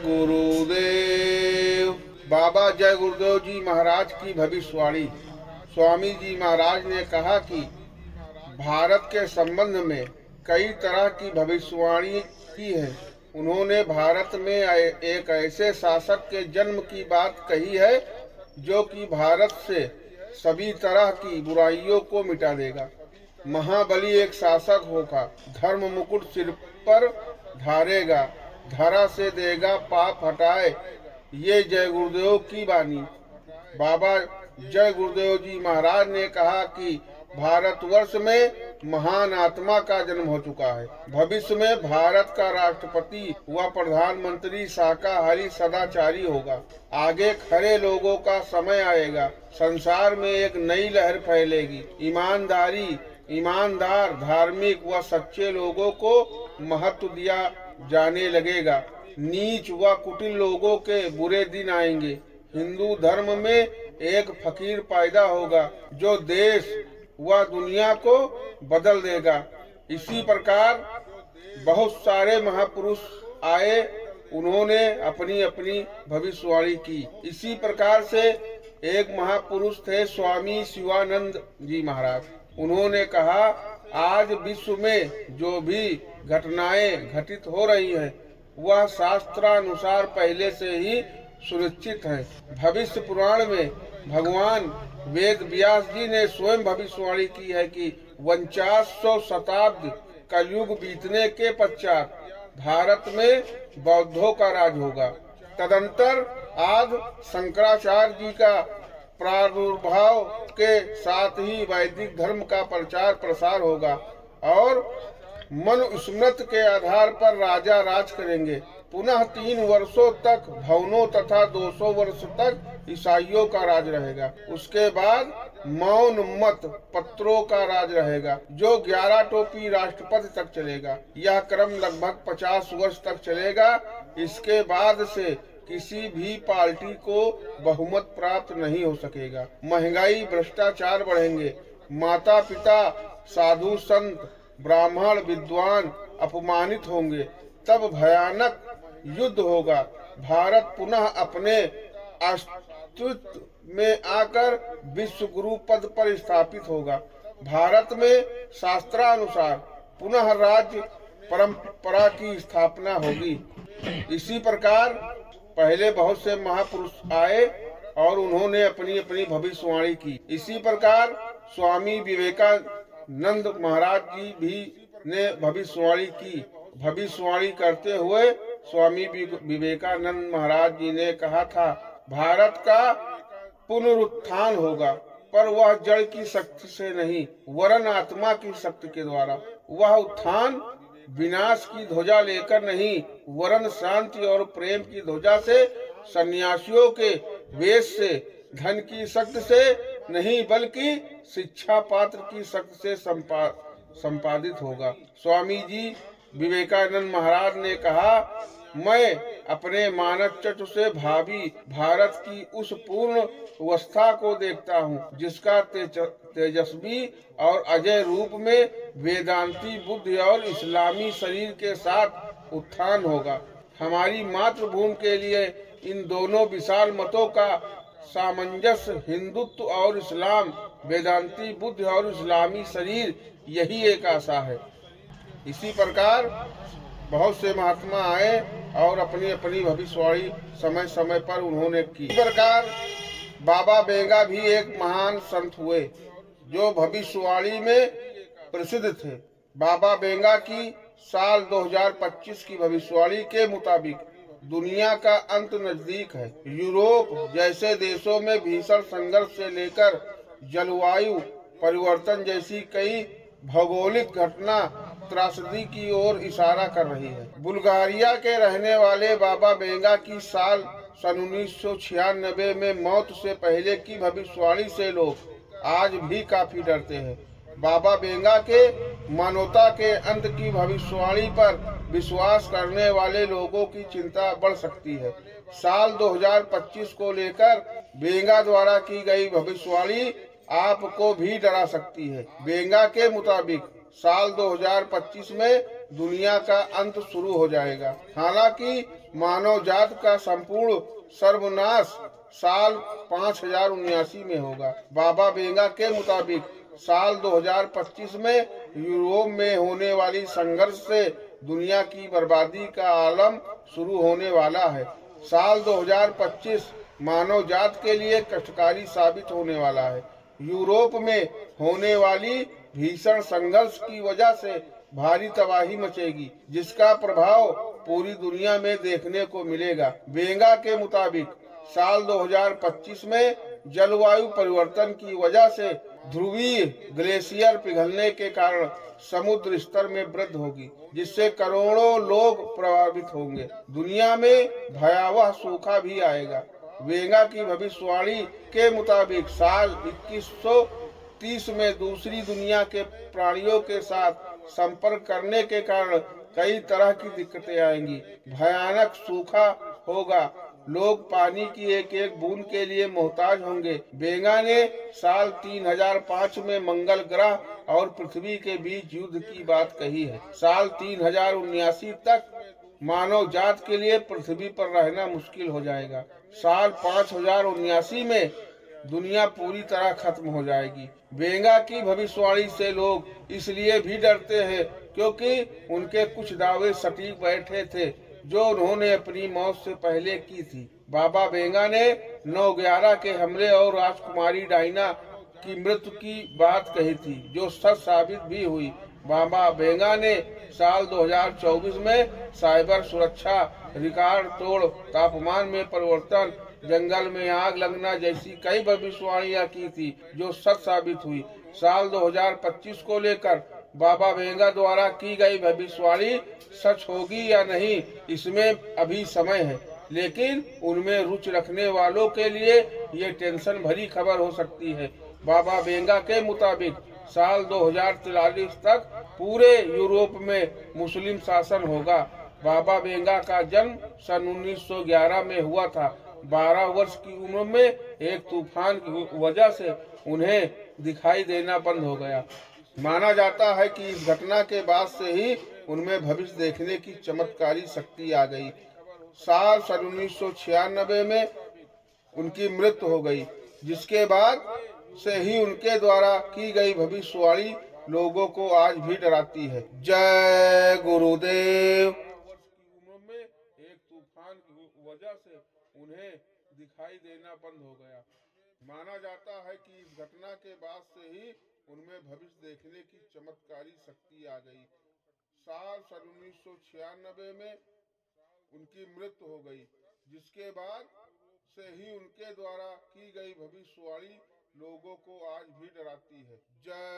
गुरुदेव। बाबा जय गुरुदेव जी महाराज की भविष्यवाणी। स्वामी जी महाराज ने कहा कि भारत के संबंध में कई तरह की भविष्यवाणी की है। उन्होंने भारत में एक ऐसे शासक के जन्म की बात कही है जो कि भारत से सभी तरह की बुराइयों को मिटा देगा। महाबली एक शासक होगा, धर्म मुकुट सिर पर धारेगा, धरा से देगा पाप हटाए। ये जय गुरुदेव की वाणी। बाबा जय गुरुदेव जी महाराज ने कहा कि भारतवर्ष में महान आत्मा का जन्म हो चुका है। भविष्य में भारत का राष्ट्रपति व प्रधानमंत्री शाकाहारी सदाचारी होगा। आगे खरे लोगों का समय आएगा। संसार में एक नई लहर फैलेगी। ईमानदार, धार्मिक व सच्चे लोगों को महत्व दिया जाने लगेगा। नीच व कुटिल लोगों के बुरे दिन आएंगे। हिंदू धर्म में एक फकीर पैदा होगा जो देश व दुनिया को बदल देगा। इसी प्रकार बहुत सारे महापुरुष आए, उन्होंने अपनी अपनी भविष्यवाणी की। इसी प्रकार से एक महापुरुष थे स्वामी शिवानंद जी महाराज। उन्होंने कहा, आज विश्व में जो भी घटनाएं घटित हो रही हैं वह शास्त्रानुसार पहले से ही सुनिश्चित है। भविष्य पुराण में भगवान वेद व्यास जी ने स्वयं भविष्यवाणी की है कि 4900 शताब्दी कलयुग बीतने के पश्चात भारत में बौद्धों का राज होगा। तदंतर आज शंकराचार्य जी का प्रादुर्भाव के साथ ही वैदिक धर्म का प्रचार प्रसार होगा और मनुस्मृति के आधार पर राजा राज करेंगे। पुनः 3 वर्षों तक भवनों तथा 200 वर्ष तक ईसाइयों का राज रहेगा। उसके बाद मौन मत पत्रों का राज रहेगा जो 11 टोपी राष्ट्रपति तक चलेगा। यह क्रम लगभग 50 वर्ष तक चलेगा। इसके बाद से किसी भी पार्टी को बहुमत प्राप्त नहीं हो सकेगा। महंगाई, भ्रष्टाचार बढ़ेंगे। माता पिता, साधु संत, ब्राह्मण, विद्वान अपमानित होंगे। तब भयानक युद्ध होगा। भारत पुनः अपने अस्तित्व में आकर विश्व गुरु पद पर स्थापित होगा। भारत में शास्त्रानुसार पुनः राज्य परंपरा की स्थापना होगी। इसी प्रकार पहले बहुत से महापुरुष आए और उन्होंने अपनी अपनी भविष्यवाणी की। इसी प्रकार स्वामी विवेकानंद महाराज जी भी ने भविष्यवाणी की। भविष्यवाणी करते हुए स्वामी विवेकानंद महाराज जी ने कहा था, भारत का पुनरुत्थान होगा, पर वह जड़ की शक्ति से नहीं वरन आत्मा की शक्ति के द्वारा। वह उत्थान विनाश की ध्वजा लेकर नहीं वरन शांति और प्रेम की ध्वजा से, सन्यासियों के वेश से, धन की शक्ति से नहीं बल्कि शिक्षा पात्र की शक्ति से संपादित होगा। स्वामी जी विवेकानंद महाराज ने कहा, मैं अपने मानस चक्षु से भावी भारत की उस पूर्ण अवस्था को देखता हूँ जिसका तेजस्वी और अजय रूप में वेदांती बुद्धि और इस्लामी शरीर के साथ उत्थान होगा। हमारी मातृभूमि के लिए इन दोनों विशाल मतों का सामंजस्य, हिंदुत्व और इस्लाम, वेदांती बुद्धि और इस्लामी शरीर, यही एक आशा है। इसी प्रकार बहुत से महात्मा आए और अपनी अपनी भविष्यवाणी समय समय पर उन्होंने की। इसी प्रकार बाबा बेंगा भी एक महान संत हुए जो भविष्यवाणी में प्रसिद्ध थे। बाबा बेंगा की साल 2025 की भविष्यवाणी के मुताबिक दुनिया का अंत नजदीक है। यूरोप जैसे देशों में भीषण संघर्ष से लेकर जलवायु परिवर्तन जैसी कई भौगोलिक घटना त्रासदी की ओर इशारा कर रही है। बुल्गारिया के रहने वाले बाबा बेंगा की साल 1996 में मौत से पहले की भविष्यवाणी से लोग आज भी काफी डरते हैं। बाबा बेंगा के मानवता के अंत की भविष्यवाणी पर विश्वास करने वाले लोगों की चिंता बढ़ सकती है। साल 2025 को लेकर बेंगा द्वारा की गई भविष्यवाणी आपको भी डरा सकती है। बेंगा के मुताबिक साल 2025 में दुनिया का अंत शुरू हो जाएगा। हालांकि मानव जात का संपूर्ण सर्वनाश साल 5079 में होगा। बाबा बेंगा के मुताबिक साल 2025 में यूरोप में होने वाली संघर्ष से दुनिया की बर्बादी का आलम शुरू होने वाला है। साल 2025 मानव जात के लिए कष्टकारी साबित होने वाला है। यूरोप में होने वाली भीषण संघर्ष की वजह से भारी तबाही मचेगी, जिसका प्रभाव पूरी दुनिया में देखने को मिलेगा। बेंगा के मुताबिक साल 2025 में जलवायु परिवर्तन की वजह से ध्रुवीय ग्लेशियर पिघलने के कारण समुद्र स्तर में वृद्धि होगी, जिससे करोड़ों लोग प्रभावित होंगे। दुनिया में भयावह सूखा भी आएगा। बेंगा की भविष्यवाणी के मुताबिक साल 2130 में दूसरी दुनिया के प्राणियों के साथ संपर्क करने के कारण कई तरह की दिक्कतें आएंगी। भयानक सूखा होगा, लोग पानी की एक एक बूंद के लिए मोहताज होंगे। बेंगा ने साल 3005 में मंगल ग्रह और पृथ्वी के बीच युद्ध की बात कही है। साल 3079 तक मानव जात के लिए पृथ्वी पर रहना मुश्किल हो जाएगा। साल 5079 में दुनिया पूरी तरह खत्म हो जाएगी। बेंगा की भविष्यवाणी से लोग इसलिए भी डरते हैं क्योंकि उनके कुछ दावे सटीक बैठे थे जो उन्होंने अपनी मौत से पहले की थी। बाबा बेंगा ने 9/11 के हमले और राजकुमारी डायना की मृत्यु की बात कही थी, जो सच साबित भी हुई। बाबा बेंगा ने साल 2024 में साइबर सुरक्षा, रिकॉर्ड तोड़ तापमान में परिवर्तन, जंगल में आग लगना जैसी कई भविष्यवाणियां की थी, जो सच साबित हुई। साल 2025 को लेकर बाबा बेंगा द्वारा की गई भविष्यवाणी सच होगी या नहीं, इसमें अभी समय है, लेकिन उनमें रुचि रखने वालों के लिए ये टेंशन भरी खबर हो सकती है। बाबा बेंगा के मुताबिक साल 2043 तक पूरे यूरोप में मुस्लिम शासन होगा। बाबा बेंगा का जन्म सन 1911 में हुआ था। 12 वर्ष की उम्र में एक तूफान की वजह से उन्हें दिखाई देना बंद हो गया। माना जाता है कि इस घटना के बाद से ही उनमें भविष्य देखने की चमत्कारी शक्ति आ गई। साल 1996 में उनकी मृत्यु हो गई, जिसके बाद से ही उनके द्वारा की गई भविष्यवाणी लोगों को आज भी डराती है। जय गुरुदेव। उम्र में एक तूफान की वजह से उन्हें दिखाई देना बंद हो गया। माना जाता है कि इस घटना के बाद से ही उनमें भविष्य देखने की चमत्कारी शक्ति आ गई। साल 1996 में उनकी मृत्यु हो गई, जिसके बाद से ही उनके द्वारा की गई भविष्यवाणी लोगों को आज भी डराती है। जय